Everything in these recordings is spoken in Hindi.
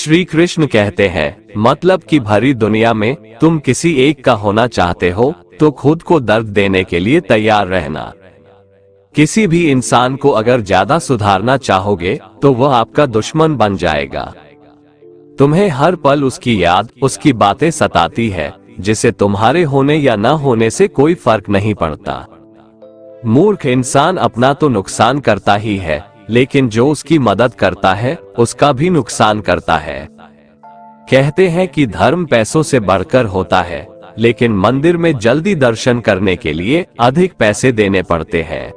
श्री कृष्ण कहते हैं, मतलब कि भरी दुनिया में तुम किसी एक का होना चाहते हो तो खुद को दर्द देने के लिए तैयार रहना। किसी भी इंसान को अगर ज्यादा सुधारना चाहोगे तो वह आपका दुश्मन बन जाएगा। तुम्हें हर पल उसकी याद, उसकी बातें सताती है, जिसे तुम्हारे होने या न होने से कोई फर्क नहीं पड़ता। मूर्ख इंसान अपना तो नुकसान करता ही है, लेकिन जो उसकी मदद करता है उसका भी नुकसान करता है। कहते हैं कि धर्म पैसों से बढ़कर होता है, लेकिन मंदिर में जल्दी दर्शन करने के लिए अधिक पैसे देने पड़ते हैं।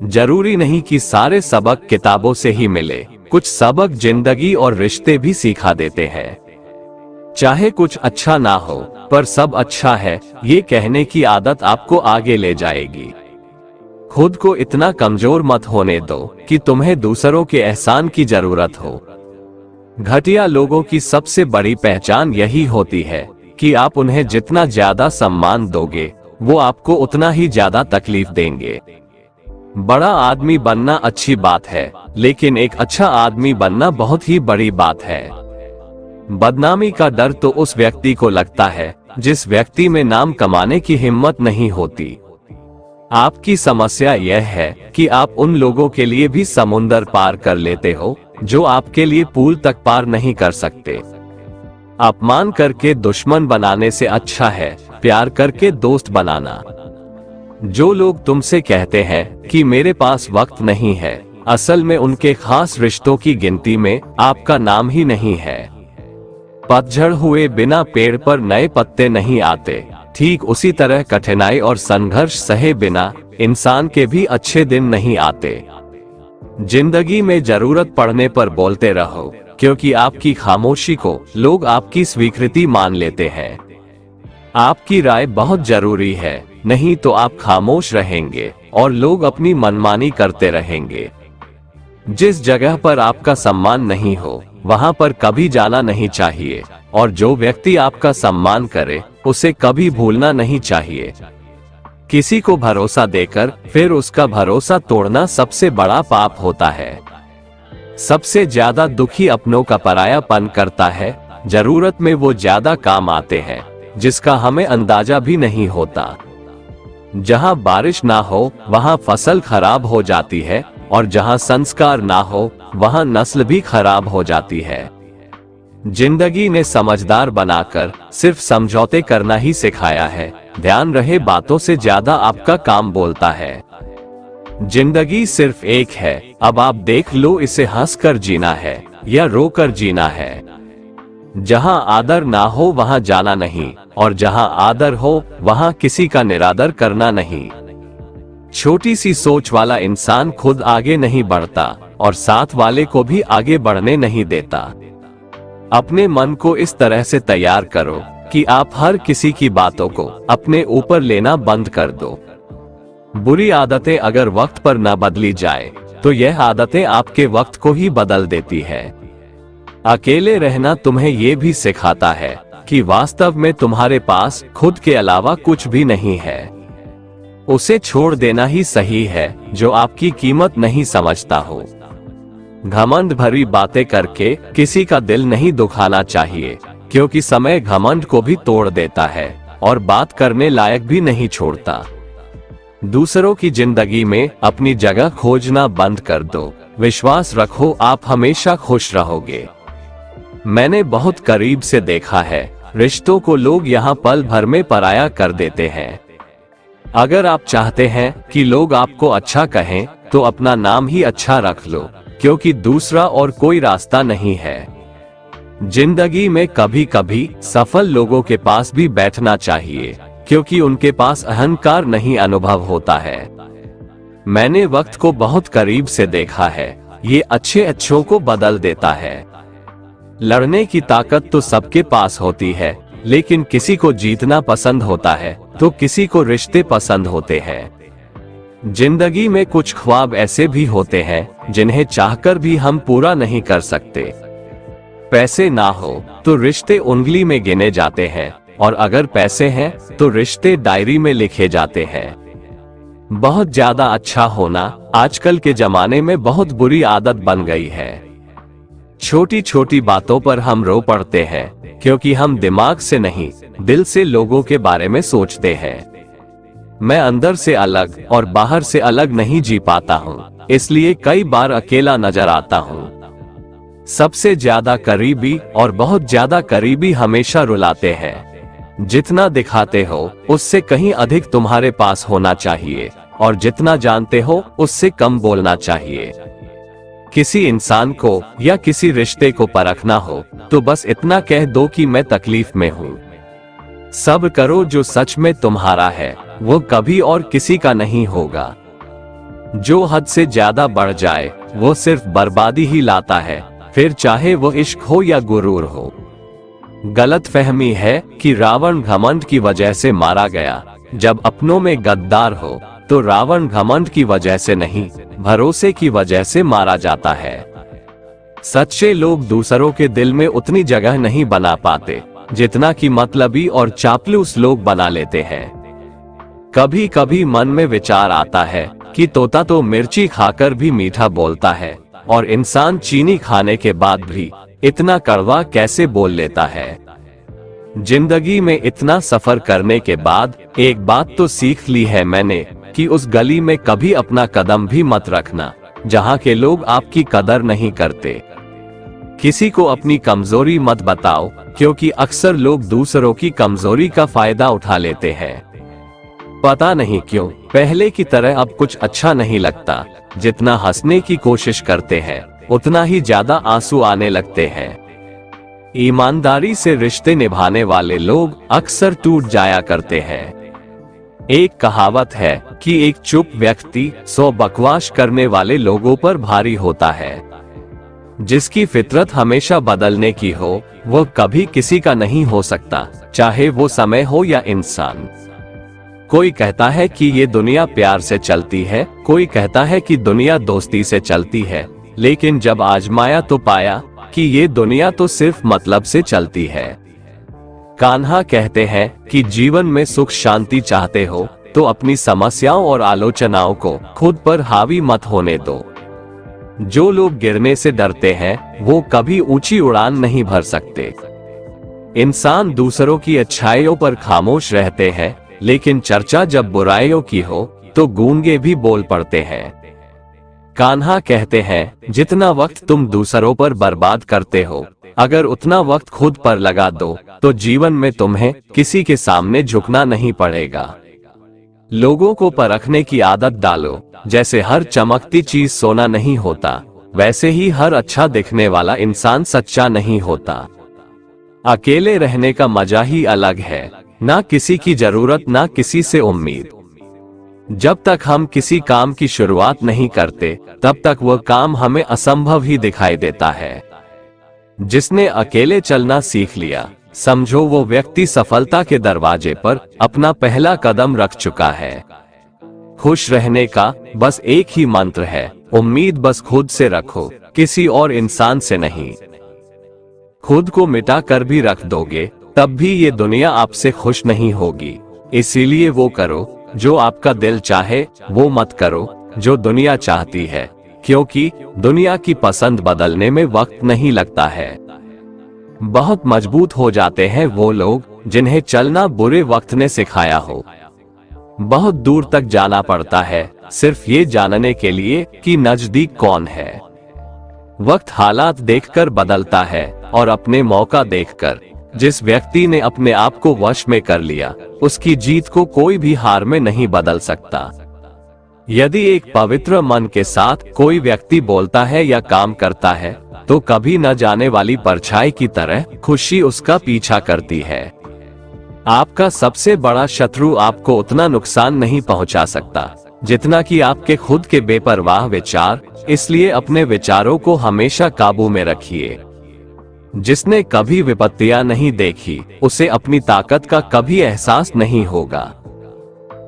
जरूरी नहीं कि सारे सबक किताबों से ही मिले, कुछ सबक जिंदगी और रिश्ते भी सिखा देते हैं। चाहे कुछ अच्छा ना हो पर सब अच्छा है, ये कहने की आदत आपको आगे ले जाएगी। खुद को इतना कमजोर मत होने दो कि तुम्हें दूसरों के एहसान की जरूरत हो। घटिया लोगों की सबसे बड़ी पहचान यही होती है कि आप उन्हें जितना ज्यादा सम्मान दोगे वो आपको उतना ही ज्यादा तकलीफ देंगे। बड़ा आदमी बनना अच्छी बात है, लेकिन एक अच्छा आदमी बनना बहुत ही बड़ी बात है। बदनामी का डर तो उस व्यक्ति को लगता है जिस व्यक्ति में नाम कमाने की हिम्मत नहीं होती। आपकी समस्या यह है कि आप उन लोगों के लिए भी समुंदर पार कर लेते हो जो आपके लिए पुल तक पार नहीं कर सकते। अपमान करके दुश्मन बनाने से अच्छा है प्यार करके दोस्त बनाना। जो लोग तुमसे कहते हैं कि मेरे पास वक्त नहीं है, असल में उनके खास रिश्तों की गिनती में आपका नाम ही नहीं है। पतझड़ हुए बिना पेड़ पर नए पत्ते नहीं आते, ठीक उसी तरह कठिनाई और संघर्ष सहे बिना इंसान के भी अच्छे दिन नहीं आते। जिंदगी में जरूरत पड़ने पर बोलते रहो, क्योंकि आपकी खामोशी को लोग आपकी स्वीकृति मान लेते हैं। आपकी राय बहुत जरूरी है, नहीं तो आप खामोश रहेंगे और लोग अपनी मनमानी करते रहेंगे। जिस जगह पर आपका सम्मान नहीं हो वहां पर कभी जाना नहीं चाहिए, और जो व्यक्ति आपका सम्मान करे उसे कभी भूलना नहीं चाहिए। किसी को भरोसा देकर फिर उसका भरोसा तोड़ना सबसे बड़ा पाप होता है। सबसे ज्यादा दुखी अपनों का परायापन करता है। जरूरत में वो ज्यादा काम आते हैं जिसका हमें अंदाजा भी नहीं होता। जहां बारिश ना हो वहां फसल खराब हो जाती है, और जहां संस्कार ना हो वहां नस्ल भी खराब हो जाती है। जिंदगी ने समझदार बनाकर सिर्फ समझौते करना ही सिखाया है। ध्यान रहे, बातों से ज्यादा आपका काम बोलता है। जिंदगी सिर्फ एक है, अब आप देख लो इसे हंसकर जीना है या रोकर जीना है। जहां आदर ना हो वहां जाना नहीं, और जहां आदर हो वहां किसी का निरादर करना नहीं। छोटी सी सोच वाला इंसान खुद आगे नहीं बढ़ता और साथ वाले को भी आगे बढ़ने नहीं देता। अपने मन को इस तरह से तैयार करो कि आप हर किसी की बातों को अपने ऊपर लेना बंद कर दो। बुरी आदतें अगर वक्त पर न बदली जाए तो यह आदतें आपके वक्त को ही बदल देती है। अकेले रहना तुम्हें ये भी सिखाता है कि वास्तव में तुम्हारे पास खुद के अलावा कुछ भी नहीं है। उसे छोड़ देना ही सही है जो आपकी कीमत नहीं समझता हो। घमंड भरी बातें करके किसी का दिल नहीं दुखाना चाहिए, क्योंकि समय घमंड को भी तोड़ देता है और बात करने लायक भी नहीं छोड़ता। दूसरों की जिंदगी में अपनी जगह खोजना बंद कर दो। विश्वास रखो, आप हमेशा खुश रहोगे। मैंने बहुत करीब से देखा है, रिश्तों को लोग यहाँ पल भर में पराया कर देते हैं। अगर आप चाहते हैं कि लोग आपको अच्छा कहें तो अपना नाम ही अच्छा रख लो, क्योंकि दूसरा और कोई रास्ता नहीं है। जिंदगी में कभी कभी सफल लोगों के पास भी बैठना चाहिए, क्योंकि उनके पास अहंकार नहीं अनुभव होता है। मैंने वक्त को बहुत करीब से देखा है, ये अच्छे अच्छों को बदल देता है। लड़ने की ताकत तो सबके पास होती है, लेकिन किसी को जीतना पसंद होता है तो किसी को रिश्ते पसंद होते हैं। जिंदगी में कुछ ख्वाब ऐसे भी होते हैं जिन्हें चाहकर भी हम पूरा नहीं कर सकते। पैसे ना हो तो रिश्ते उंगली में गिने जाते हैं, और अगर पैसे हैं तो रिश्ते डायरी में लिखे जाते हैं। बहुत ज्यादा अच्छा होना आजकल के जमाने में बहुत बुरी आदत बन गई है। छोटी छोटी बातों पर हम रो पड़ते हैं क्योंकि हम दिमाग से नहीं, दिल से लोगों के बारे में सोचते हैं। मैं अंदर से अलग और बाहर से अलग नहीं जी पाता हूँ, इसलिए कई बार अकेला नजर आता हूँ। सबसे ज्यादा करीबी और बहुत ज्यादा करीबी हमेशा रुलाते हैं। जितना दिखाते हो उससे कहीं अधिक तुम्हारे पास होना चाहिए, और जितना जानते हो उससे कम बोलना चाहिए। किसी इंसान को या किसी रिश्ते को परखना हो तो बस इतना कह दो कि मैं तकलीफ में हूँ। सब करो जो सच में तुम्हारा है, वो कभी और किसी का नहीं होगा। जो हद से ज्यादा बढ़ जाए वो सिर्फ बर्बादी ही लाता है, फिर चाहे वो इश्क हो या गुरूर हो। गलतफहमी है कि रावण घमंड की वजह से मारा गया। जब अपनों में गद्दार हो तो रावण घमंड की वजह से नहीं, भरोसे की वजह से मारा जाता है। सच्चे लोग दूसरों के दिल में उतनी जगह नहीं बना पाते जितना कि मतलबी और चापलूस लोग बना लेते हैं। कभी कभी मन में विचार आता है कि तोता तो मिर्ची खाकर भी मीठा बोलता है, और इंसान चीनी खाने के बाद भी इतना कड़वा कैसे बोल लेता है। जिंदगी में इतना सफर करने के बाद एक बात तो सीख ली है मैंने कि उस गली में कभी अपना कदम भी मत रखना जहाँ के लोग आपकी कदर नहीं करते। किसी को अपनी कमजोरी मत बताओ, क्योंकि अक्सर लोग दूसरों की कमजोरी का फायदा उठा लेते हैं। पता नहीं क्यों पहले की तरह अब कुछ अच्छा नहीं लगता। जितना हंसने की कोशिश करते हैं उतना ही ज्यादा आंसू आने लगते हैं। ईमानदारी से रिश्ते निभाने वाले लोग अक्सर टूट जाया करते हैं। एक कहावत है कि एक चुप व्यक्ति 100 बकवास करने वाले लोगों पर भारी होता है। जिसकी फितरत हमेशा बदलने की हो वो कभी किसी का नहीं हो सकता, चाहे वो समय हो या इंसान। कोई कहता है कि ये दुनिया प्यार से चलती है, कोई कहता है कि दुनिया दोस्ती से चलती है, लेकिन जब आजमाया तो पाया कि ये दुनिया तो सिर्फ मतलब से चलती है। कान्हा कहते हैं कि जीवन में सुख शांति चाहते हो तो अपनी समस्याओं और आलोचनाओं को खुद पर हावी मत होने दो। जो लोग गिरने से डरते हैं वो कभी ऊंची उड़ान नहीं भर सकते। इंसान दूसरों की अच्छाइयों पर खामोश रहते हैं, लेकिन चर्चा जब बुराइयों की हो तो गूंगे भी बोल पड़ते हैं। कान्हा कहते हैं जितना वक्त तुम दूसरों पर बर्बाद करते हो, अगर उतना वक्त खुद पर लगा दो तो जीवन में तुम्हें किसी के सामने झुकना नहीं पड़ेगा। लोगों को परखने की आदत डालो। जैसे हर चमकती चीज सोना नहीं होता, वैसे ही हर अच्छा दिखने वाला इंसान सच्चा नहीं होता। अकेले रहने का मजा ही अलग है, ना किसी की जरूरत ना किसी से उम्मीद। जब तक हम किसी काम की शुरुआत नहीं करते तब तक वह काम हमें असंभव ही दिखाई देता है। जिसने अकेले चलना सीख लिया, समझो वो व्यक्ति सफलता के दरवाजे पर अपना पहला कदम रख चुका है। खुश रहने का बस एक ही मंत्र है, उम्मीद बस खुद से रखो, किसी और इंसान से नहीं। खुद को मिटा कर भी रख दोगे तब भी ये दुनिया आपसे खुश नहीं होगी। इसीलिए वो करो जो आपका दिल चाहे, वो मत करो जो दुनिया चाहती है, क्योंकि दुनिया की पसंद बदलने में वक्त नहीं लगता है। बहुत मजबूत हो जाते हैं वो लोग जिन्हें चलना बुरे वक्त ने सिखाया हो। बहुत दूर तक जाना पड़ता है सिर्फ ये जानने के लिए कि नजदीक कौन है। वक्त हालात देखकर बदलता है और अपने मौका देखकर। जिस व्यक्ति ने अपने आप को वश में कर लिया, उसकी जीत को कोई भी हार में नहीं बदल सकता। यदि एक पवित्र मन के साथ कोई व्यक्ति बोलता है या काम करता है तो कभी न जाने वाली परछाई की तरह खुशी उसका पीछा करती है। आपका सबसे बड़ा शत्रु आपको उतना नुकसान नहीं पहुंचा सकता जितना कि आपके खुद के बेपरवाह विचार। इसलिए अपने विचारों को हमेशा काबू में रखिए। जिसने कभी विपत्तियां नहीं देखी उसे अपनी ताकत का कभी एहसास नहीं होगा।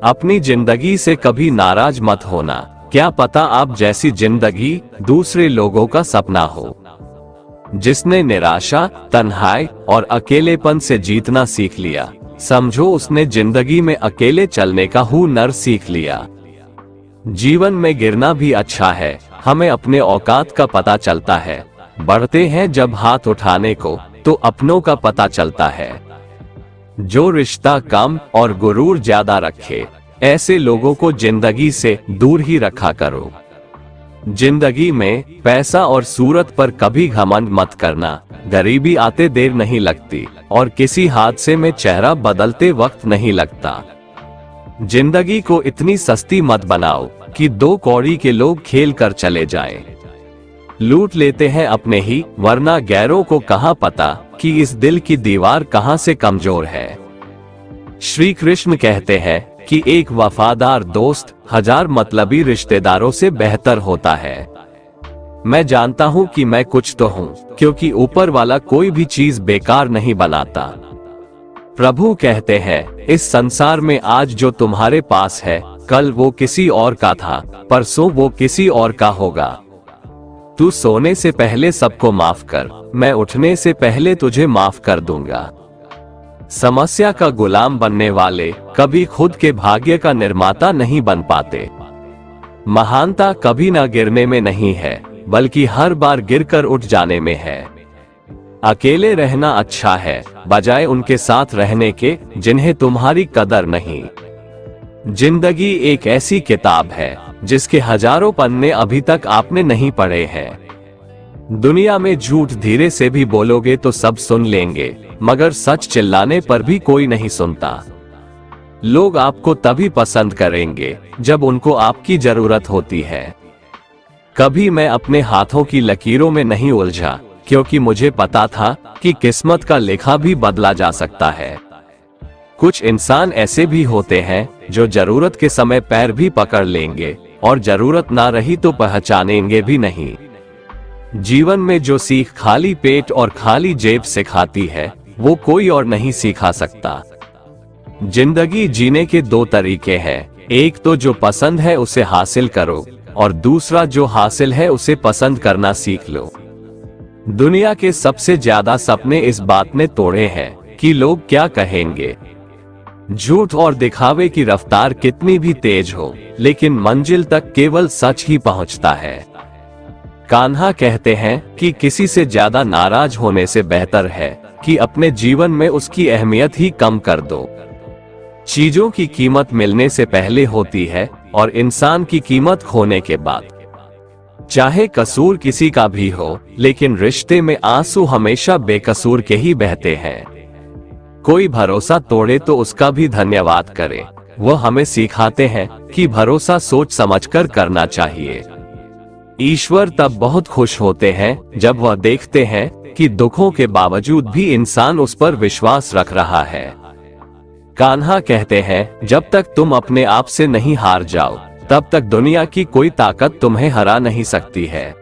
अपनी जिंदगी से कभी नाराज मत होना, क्या पता आप जैसी जिंदगी दूसरे लोगों का सपना हो। जिसने निराशा, तन्हाई और अकेलेपन से जीतना सीख लिया, समझो उसने जिंदगी में अकेले चलने का हुनर सीख लिया। जीवन में गिरना भी अच्छा है, हमें अपने औकात का पता चलता है। बढ़ते हैं जब हाथ उठाने को तो अपनों का पता चलता है। जो रिश्ता कम और गुरूर ज्यादा रखे, ऐसे लोगों को जिंदगी से दूर ही रखा करो। जिंदगी में पैसा और सूरत पर कभी घमंड मत करना। गरीबी आते देर नहीं लगती और किसी हादसे में चेहरा बदलते वक्त नहीं लगता। जिंदगी को इतनी सस्ती मत बनाओ कि 2 कौड़ी के लोग खेल कर चले जाएं। लूट लेते हैं अपने ही, वरना गैरों को कहां पता कि इस दिल की दीवार कहां से कमजोर है। श्री कृष्ण कहते हैं कि एक वफादार दोस्त 1000 मतलबी रिश्तेदारों से बेहतर होता है। मैं जानता हूं कि मैं कुछ तो हूं, क्योंकि ऊपर वाला कोई भी चीज बेकार नहीं बनाता। प्रभु कहते हैं, इस संसार में आज जो तुम्हारे पास है, कल वो किसी और का था, परसों वो किसी और का होगा। तू सोने से पहले सबको माफ कर, मैं उठने से पहले तुझे माफ कर दूंगा। समस्या का गुलाम बनने वाले कभी खुद के भाग्य का निर्माता नहीं बन पाते। महानता कभी न गिरने में नहीं है, बल्कि हर बार गिरकर उठ जाने में है। अकेले रहना अच्छा है, बजाय उनके साथ रहने के जिन्हें तुम्हारी कदर नहीं। जिंदगी एक ऐसी किताब है जिसके हजारों पन्ने अभी तक आपने नहीं पढ़े हैं। दुनिया में झूठ धीरे से भी बोलोगे तो सब सुन लेंगे, मगर सच चिल्लाने पर भी कोई नहीं सुनता। लोग आपको तभी पसंद करेंगे जब उनको आपकी जरूरत होती है। कभी मैं अपने हाथों की लकीरों में नहीं उलझा, क्योंकि मुझे पता था कि किस्मत का लेखा भी बदला जा सकता है। कुछ इंसान ऐसे भी होते हैं जो जरूरत के समय पैर भी पकड़ लेंगे और जरूरत ना रही तो पहचानेंगे भी नहीं। जीवन में जो सीख खाली पेट और खाली जेब से खाती है, वो कोई और नहीं सिखा सकता। जिंदगी जीने के 2 तरीके हैं, एक तो जो पसंद है उसे हासिल करो, और दूसरा जो हासिल है उसे पसंद करना सीख लो। दुनिया के सबसे ज्यादा सपने इस बात ने तोड़े हैं कि लोग क्या कहेंगे। झूठ और दिखावे की रफ्तार कितनी भी तेज हो, लेकिन मंजिल तक केवल सच ही पहुंचता है। कान्हा कहते हैं कि किसी से ज्यादा नाराज होने से बेहतर है कि अपने जीवन में उसकी अहमियत ही कम कर दो। चीजों की कीमत मिलने से पहले होती है और इंसान की कीमत खोने के बाद। चाहे कसूर किसी का भी हो, लेकिन रिश्ते में आंसू हमेशा बेकसूर के ही बहते हैं। कोई भरोसा तोड़े तो उसका भी धन्यवाद करे। वह हमें सिखाते हैं कि भरोसा सोच समझकर करना चाहिए। ईश्वर तब बहुत खुश होते हैं जब वह देखते हैं कि दुखों के बावजूद भी इंसान उस पर विश्वास रख रहा है। कान्हा कहते हैं, जब तक तुम अपने आप से नहीं हार जाओ, तब तक दुनिया की कोई ताकत तुम्हें हरा नहीं सकती है।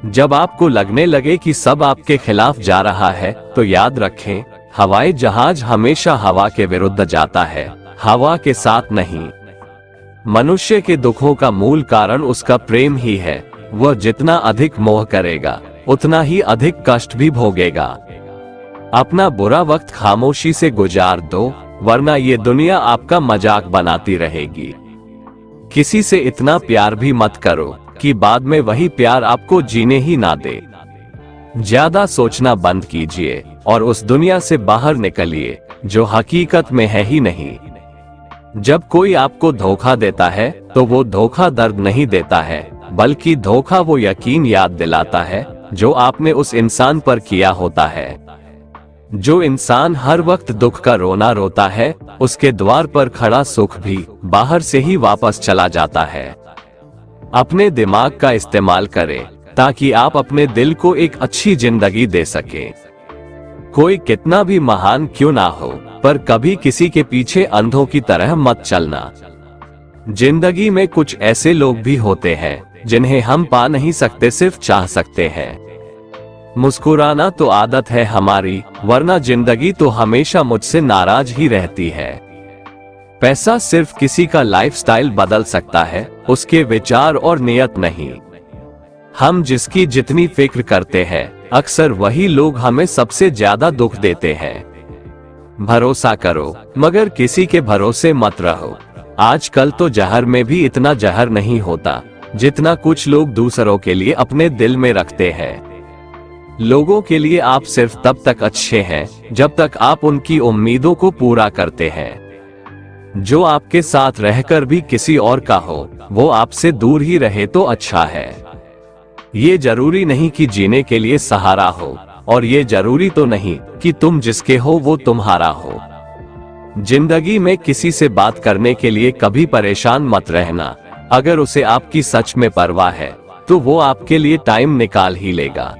जब आपको लगने लगे कि सब आपके खिलाफ जा रहा है, तो याद रखें, हवाई जहाज हमेशा हवा के विरुद्ध जाता है, हवा के साथ नहीं। मनुष्य के दुखों का मूल कारण उसका प्रेम ही है। वह जितना अधिक मोह करेगा, उतना ही अधिक कष्ट भी भोगेगा। अपना बुरा वक्त खामोशी से गुजार दो, वरना ये दुनिया आपका मजाक बनाती रहेगी। किसी से इतना प्यार भी मत करो कि बाद में वही प्यार आपको जीने ही ना दे। ज्यादा सोचना बंद कीजिए और उस दुनिया से बाहर निकलिए जो हकीकत में है ही नहीं। जब कोई आपको धोखा देता है तो वो धोखा दर्द नहीं देता है, बल्कि धोखा वो यकीन याद दिलाता है जो आपने उस इंसान पर किया होता है। जो इंसान हर वक्त दुख का रोना रोता है, उसके द्वार पर खड़ा सुख भी बाहर से ही वापस चला जाता है। अपने दिमाग का इस्तेमाल करें ताकि आप अपने दिल को एक अच्छी जिंदगी दे सकें। कोई कितना भी महान क्यों ना हो, पर कभी किसी के पीछे अंधों की तरह मत चलना। जिंदगी में कुछ ऐसे लोग भी होते हैं जिन्हें हम पा नहीं सकते, सिर्फ चाह सकते हैं। मुस्कुराना तो आदत है हमारी, वरना जिंदगी तो हमेशा मुझसे नाराज ही रहती है। पैसा सिर्फ किसी का लाइफस्टाइल बदल सकता है, उसके विचार और नियत नहीं। हम जिसकी जितनी फिक्र करते हैं, अक्सर वही लोग हमें सबसे ज्यादा दुख देते हैं। भरोसा करो, मगर किसी के भरोसे मत रहो। आजकल तो जहर में भी इतना जहर नहीं होता जितना कुछ लोग दूसरों के लिए अपने दिल में रखते हैं। लोगों के लिए आप सिर्फ तब तक अच्छे हैं जब तक आप उनकी उम्मीदों को पूरा करते हैं। जो आपके साथ रहकर भी किसी और का हो, वो आपसे दूर ही रहे तो अच्छा है। ये जरूरी नहीं कि जीने के लिए सहारा हो, और ये जरूरी तो नहीं कि तुम जिसके हो वो तुम्हारा हो। जिंदगी में किसी से बात करने के लिए कभी परेशान मत रहना। अगर उसे आपकी सच में परवाह है तो वो आपके लिए टाइम निकाल ही लेगा।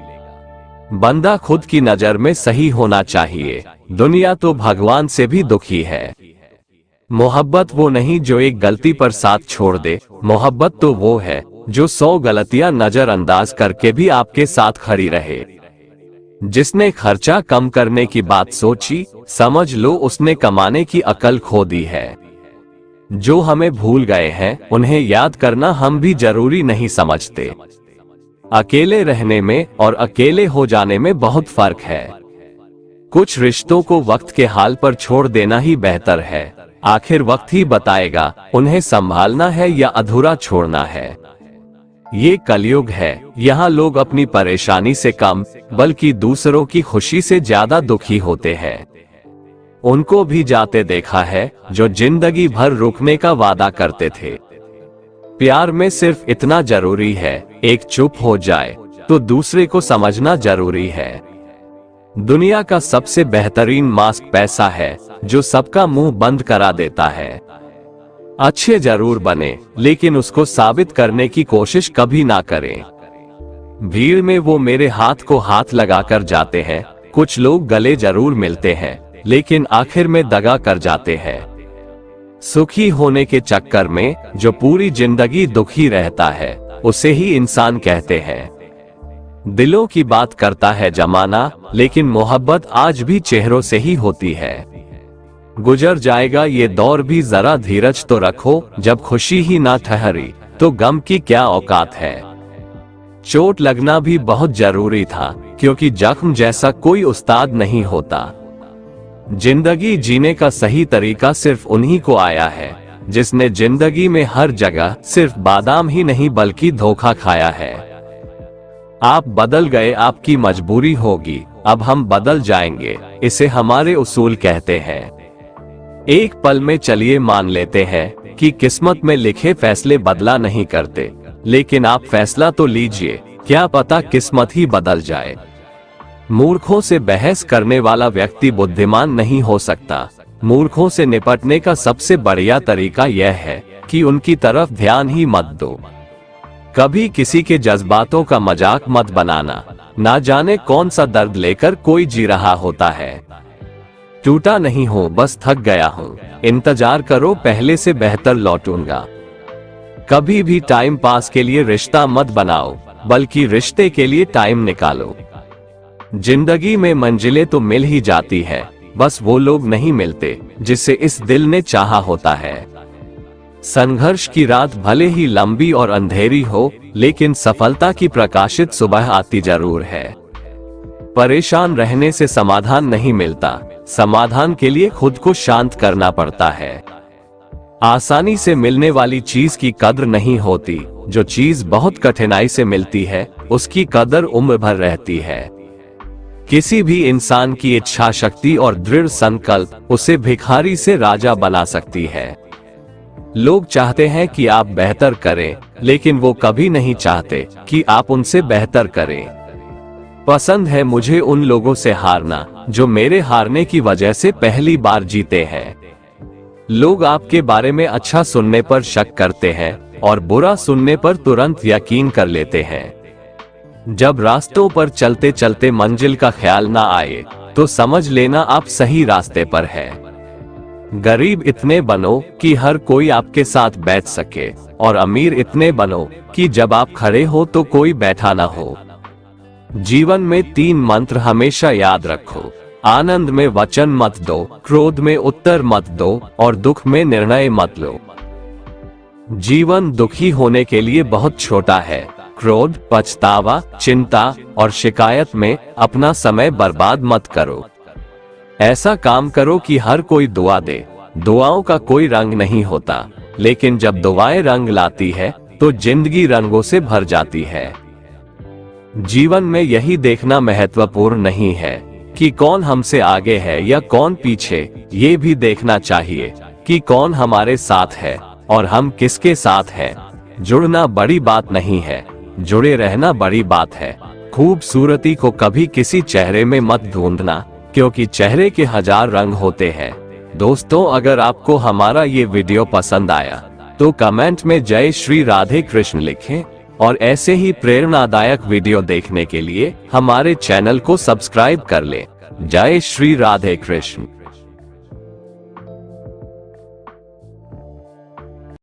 बंदा खुद की नजर में सही होना चाहिए। दुनिया तो भगवान से भी दुखी है। मोहब्बत वो नहीं जो एक गलती पर साथ छोड़ दे। मोहब्बत तो वो है जो 100 गलतियां नजरअंदाज करके भी आपके साथ खड़ी रहे। जिसने खर्चा कम करने की बात सोची, समझ लो उसने कमाने की अकल खो दी है। जो हमें भूल गए हैं उन्हें याद करना हम भी जरूरी नहीं समझते। अकेले रहने में और अकेले हो जाने में बहुत फर्क है। कुछ रिश्तों को वक्त के हाल पर छोड़ देना ही बेहतर है। आखिर वक्त ही बताएगा उन्हें संभालना है या अधूरा छोड़ना है। ये कलयुग है। यहाँ लोग अपनी परेशानी से कम बल्कि दूसरों की खुशी से ज्यादा दुखी होते हैं। उनको भी जाते देखा है जो जिंदगी भर रुकने का वादा करते थे। प्यार में सिर्फ इतना जरूरी है, एक चुप हो जाए तो दूसरे को समझना जरूरी है। दुनिया का सबसे बेहतरीन मास्क पैसा है, जो सबका मुंह बंद करा देता है। अच्छे जरूर बने, लेकिन उसको साबित करने की कोशिश कभी ना करें। भीड़ में वो मेरे हाथ को हाथ लगाकर जाते हैं। कुछ लोग गले जरूर मिलते हैं, लेकिन आखिर में दगा कर जाते हैं। सुखी होने के चक्कर में जो पूरी जिंदगी दुखी रहता है, उसे ही इंसान कहते हैं। दिलों की बात करता है जमाना, लेकिन मोहब्बत आज भी चेहरों से ही होती है। गुजर जाएगा ये दौर भी, जरा धीरज तो रखो। जब खुशी ही ना ठहरी तो गम की क्या औकात है। चोट लगना भी बहुत जरूरी था, क्योंकि जख्म जैसा कोई उस्ताद नहीं होता। जिंदगी जीने का सही तरीका सिर्फ उन्हीं को आया है जिसने जिंदगी में हर जगह सिर्फ बादाम ही नहीं बल्कि धोखा खाया है। आप बदल गए, आपकी मजबूरी होगी, अब हम बदल जाएंगे, इसे हमारे उसूल कहते हैं। एक पल में चलिए मान लेते हैं कि किस्मत में लिखे फैसले बदला नहीं करते, लेकिन आप फैसला तो लीजिए, क्या पता किस्मत ही बदल जाए। मूर्खों से बहस करने वाला व्यक्ति बुद्धिमान नहीं हो सकता। मूर्खों से निपटने का सबसे बढ़िया तरीका यह है कि उनकी तरफ ध्यान ही मत दो। कभी किसी के जज्बातों का मजाक मत बनाना। ना जाने कौन सा दर्द लेकर कोई जी रहा होता है। टूटा नहीं हूँ, बस थक गया हूँ। इंतजार करो, पहले से बेहतर लौटूंगा। कभी भी टाइम पास के लिए रिश्ता मत बनाओ, बल्कि रिश्ते के लिए टाइम निकालो। जिंदगी में मंजिलें तो मिल ही जाती है, बस वो लोग नहीं मिलते जिसे इस दिल ने चाहा होता है। संघर्ष की रात भले ही लंबी और अंधेरी हो, लेकिन सफलता की प्रकाशित सुबह आती जरूर है। परेशान रहने से समाधान नहीं मिलता, समाधान के लिए खुद को शांत करना पड़ता है। आसानी से मिलने वाली चीज की कद्र नहीं होती, जो चीज बहुत कठिनाई से मिलती है उसकी कदर उम्र भर रहती है। किसी भी इंसान की इच्छा शक्ति और दृढ़ संकल्प उसे भिखारी से राजा बना सकती है। लोग चाहते हैं कि आप बेहतर करें, लेकिन वो कभी नहीं चाहते कि आप उनसे बेहतर करें। पसंद है मुझे उन लोगों से हारना जो मेरे हारने की वजह से पहली बार जीते हैं। लोग आपके बारे में अच्छा सुनने पर शक करते हैं और बुरा सुनने पर तुरंत यकीन कर लेते हैं। जब रास्तों पर चलते चलते मंजिल का ख्याल ना आए, तो समझ लेना आप सही रास्ते पर है। गरीब इतने बनो कि हर कोई आपके साथ बैठ सके, और अमीर इतने बनो कि जब आप खड़े हो तो कोई बैठा ना हो। जीवन में 3 मंत्र हमेशा याद रखो। आनंद में वचन मत दो, क्रोध में उत्तर मत दो, और दुख में निर्णय मत लो। जीवन दुखी होने के लिए बहुत छोटा है। क्रोध, पछतावा, चिंता और शिकायत में अपना समय बर्बाद मत करो। ऐसा काम करो कि हर कोई दुआ दे। दुआओं का कोई रंग नहीं होता, लेकिन जब दुआएं रंग लाती है तो जिंदगी रंगों से भर जाती है। जीवन में यही देखना महत्वपूर्ण नहीं है कि कौन हमसे आगे है या कौन पीछे, ये भी देखना चाहिए कि कौन हमारे साथ है और हम किसके साथ हैं। जुड़ना बड़ी बात नहीं है, जुड़े रहना बड़ी बात है। खूबसूरती को कभी किसी चेहरे में मत ढूंढना, क्योंकि चेहरे के 1000 रंग होते हैं। दोस्तों, अगर आपको हमारा ये वीडियो पसंद आया तो कमेंट में जय श्री राधे कृष्ण लिखें और ऐसे ही प्रेरणादायक वीडियो देखने के लिए हमारे चैनल को सब्सक्राइब कर लें। जय श्री राधे कृष्ण।